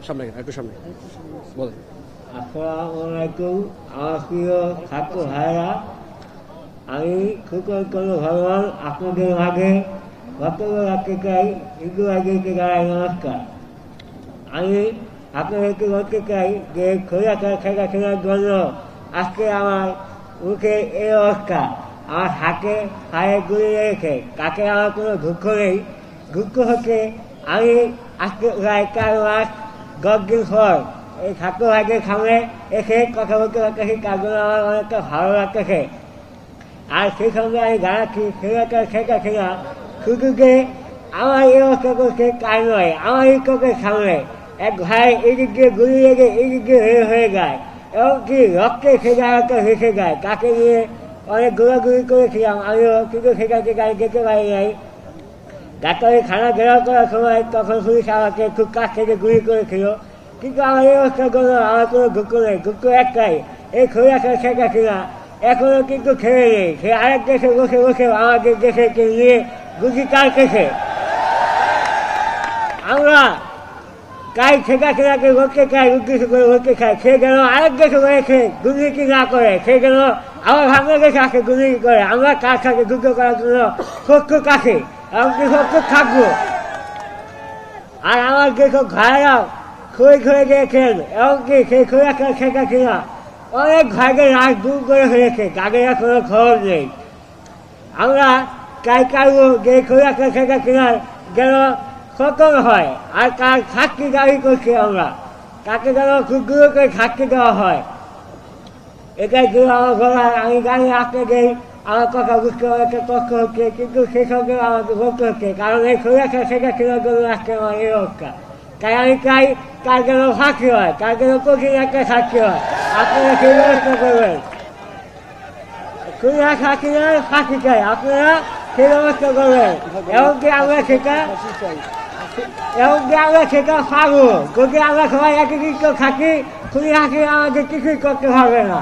সামনে একটু সামনে বলেন। আসসালামু আলাইকুম। আমার প্রিয় ছাত্র ভাইরা, আমি সুকল্পন ভগবান আপনাদের মাঝে বক্তব্য রাখতে চাই। একটু আগে জানাই নমস্কার। আমি আপনাদেরকে বলতে চাই যে খোলাকার খেলাধুলার জন্য আজকে আমার মুখে এই অবস্থা। আমার হাতে পায়ে গুলি লেগেছে, তাতে আমার কোনো দুঃখ নেই। দুঃখ হচ্ছে আমি আজকে প্রায় 4 মাস 10 দিন পর এই ছাত্র ভাইদের সামনে এসে কথা বলতে পারতেছি, তার জন্য আমার অনেকটা ভালো লাগতেছে। আর সেই সঙ্গে আমি জানাচ্ছি খেলাটা শেখাচ্ছি না, শুধু যে আমার এই অবস্থা করছে তাই নয়, আমার এই চোখের সামনে এক ভাই এদিক দিয়ে গুলি লেগে এদিক দিয়ে হয়ে যায়, এমনকি রক্তে সে জায়গাটা ভেসে যায়। তাকে নিয়ে অনেক ঘোরাঘুরি করেছিলাম আমিও, কিন্তু সেটাকে গাড়ি যেতে পারি নাই। ডাক্তারের খানা ঘেরাও করার সময় তখন পুলিশ আমাকে খুব কাছ থেকে গুলি করেছিল। কিন্তু আমার এই অবস্থার জন্য আমার কোনো দুঃখ নেই। দুঃখ একটাই, এই খোলাটা শেখাচ্ছি না এখনো কিন্তু খেয়ে নেই। সে আরেক দেশে বসে বসে আমাদের দেশকে নিয়ে গুলি কাটতেছে। আমরা তাই শেখাচ্ছিনাকে বলতে চাই, উদ্দেশ্য করে বলতে চাই, সে যেন আরেক দেশে রয়েছে দুর্নীতি না করে, সে যেন আমার বাংলাদেশে আসে দুর্নীতি করে। আমরা তার সাথে যুদ্ধ করার জন্য শত্রু কাছে এমনকি শত্রু থাকবো। আর আমার যেসব ভাইরাও খই খয়ে গিয়েছেন, এমনকি সেই খোলাটা শেখাচ্ছি না অনেক ভাইদের রাগ দূর করে হয়েছে, তাদের কোনো খবর নেই। আমরা চাই চাইবো যে খোলাটা শেখাচ্ছি না যেন সতর্ক হয়, আর তার শাস্তি দাবি করছি আমরা, তাকে যেন খুব দূর করে শাস্তি দেওয়া হয়। এটাই ছিল আমার বলার। আমি জানি আপনাদের আমার কথা বুঝতে অনেকটা কষ্ট হচ্ছে, কিন্তু সেই সঙ্গে আমাকে বলতে হচ্ছে, কারণ এই খোলাটা শেখাচ্ছিলার জন্য আজকে আমার এই অবস্থা। তাই আমি চাই তার যেন ফাঁকি হয়, তার যেন কঠিন একটা শাস্তি হয়। আপনারা সেই ব্যবস্থা করবেন। খুলনা শাস্তির ফাঁকি চাই, আপনারা সেই ব্যবস্থা করবেন। এমনকি আমরা সেটা পাবো, যদি আমরা সবাই একই থাকি, খুনি হাসি আমাদের কিছুই করতে পারবে না।